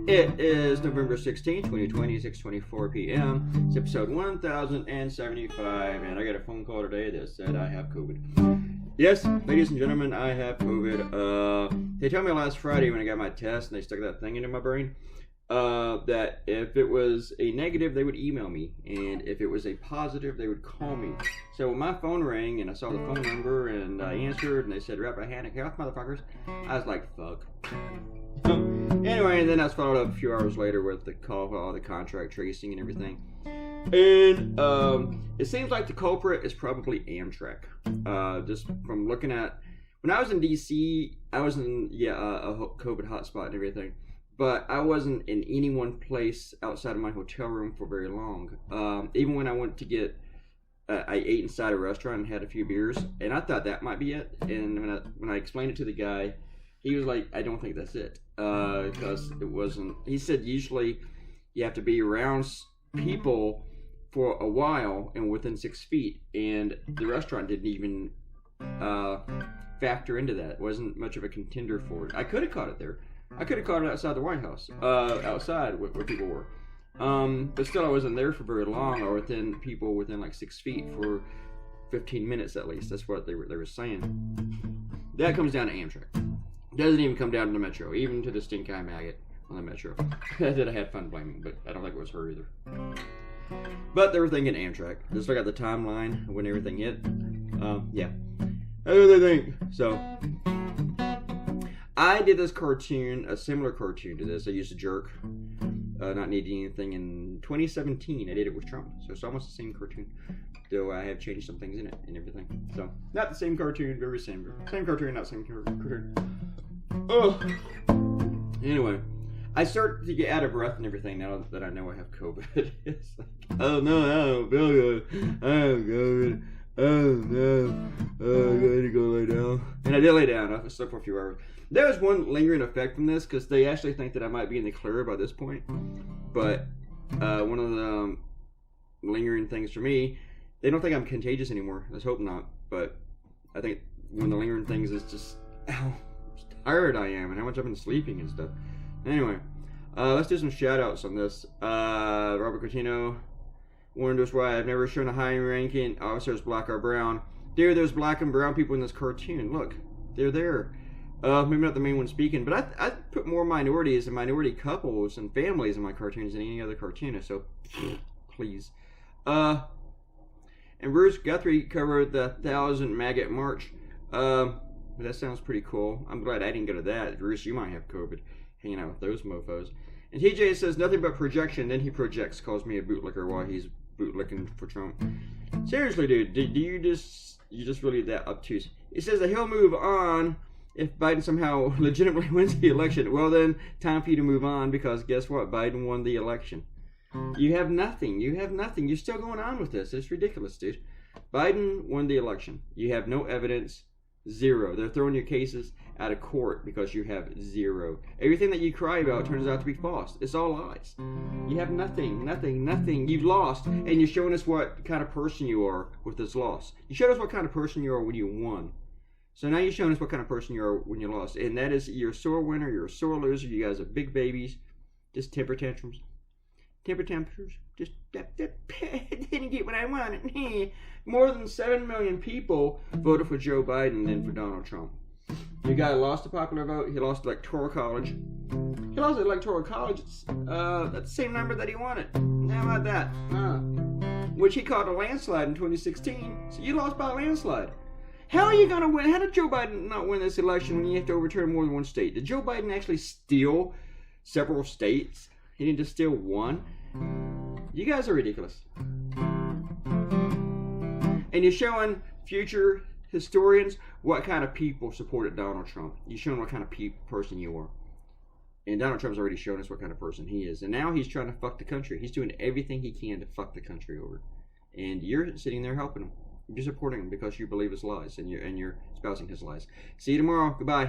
It is November 16th, 2020, 6:24 p.m. It's episode 1075, and I got a phone call today that said I have COVID. Yes, ladies and gentlemen, I have COVID. They told me last Friday when I got my test and they stuck that thing into my brain that if it was a negative, they would email me, and if it was a positive, they would call me. So when my phone rang and I saw the phone number and I answered and they said, Rappahannock Health, motherfuckers, I was like, fuck. Anyway, and then I was followed up a few hours later with the call for all the contract tracing and everything. And it seems like the culprit is probably Amtrak. Just from looking at, when I was in DC, I was in a COVID hotspot and everything, but I wasn't in any one place outside of my hotel room for very long. Even when I went to get, I ate inside a restaurant and had a few beers, and I thought that might be it. And when I explained it to the guy, he was like, I don't think that's it, because it wasn't. He said usually you have to be around people for a while and within 6 feet, and the restaurant didn't even factor into that. It wasn't much of a contender for it. I could have caught it there. I could have caught it outside the White House, outside where people were. But still, I wasn't there for very long, or within people within like 6 feet for 15 minutes at least. That's what they were saying. That comes down to Amtrak. Doesn't even come down to the Metro, even to the stink eye maggot on the Metro. That I had fun blaming, but I don't think it was her either. But they were thinking Amtrak. Just look at the timeline when everything hit. Yeah. That's what they think. So, I did this cartoon, a similar cartoon to this. I used a jerk, not needing anything in 2017. I did it with Trump. So it's almost the same cartoon, though I have changed some things in it and everything. So, not the same cartoon, very same. Same cartoon, not same cartoon. Oh. Anyway, I start to get out of breath and everything now that I know I have COVID. It's like, oh no, I don't feel good. I have COVID. Oh no, I gotta go lay down. And I did lay down. I slept for a few hours. There was one lingering effect from this because they actually think that I might be in the clear by this point. But one of the lingering things for me, they don't think I'm contagious anymore. Let's hope not. But I think one of the lingering things is just how tired I am and how much I've been sleeping and stuff. Anyway, let's do some shout outs on this. Robert Coutinho warned us why I've never shown a high ranking officer as black or brown. There's black and brown people in this cartoon. Look, they're there. Maybe not the main one speaking, but I put more minorities and minority couples and families in my cartoons than any other cartoonist, so please. And Bruce Guthrie covered the 1,000 Maggot March. That sounds pretty cool. I'm glad I didn't go to that. Bruce, you might have COVID hanging out with those mofos. And TJ says nothing but projection, then he projects, calls me a bootlicker while he's bootlicking for Trump. Seriously, dude, do you just really that obtuse? He says that he'll move on if Biden somehow legitimately wins the election. Well then, time for you to move on, because guess what? Biden won the election. You have nothing. You're still going on with this. It's ridiculous, dude. Biden won the election. You have no evidence. Zero. They're throwing your cases out of court because you have zero. Everything that you cry about turns out to be false. It's all lies. You have nothing. You've lost, and you're showing us what kind of person you are with this loss. You showed us what kind of person you are when you won. So now you're showing us what kind of person you are when you lost. And that is, you're a sore winner, you're a sore loser, you guys are big babies. Just temper tantrums. Just didn't get what I wanted. More than 7 million people voted for Joe Biden than for Donald Trump. The guy lost the popular vote. He lost electoral college. He lost the electoral college. That's the same number that he wanted. How about that? Which he called a landslide in 2016. So you lost by a landslide. How are you going to win? How did Joe Biden not win this election when you have to overturn more than one state? Did Joe Biden actually steal several states? He didn't just steal one? You guys are ridiculous. And you're showing future historians what kind of people supported Donald Trump. You're showing what kind of person you are. And Donald Trump's already shown us what kind of person he is. And now he's trying to fuck the country. He's doing everything he can to fuck the country over. And you're sitting there helping him. You're supporting him because you believe his lies and you're espousing his lies. See you tomorrow. Goodbye.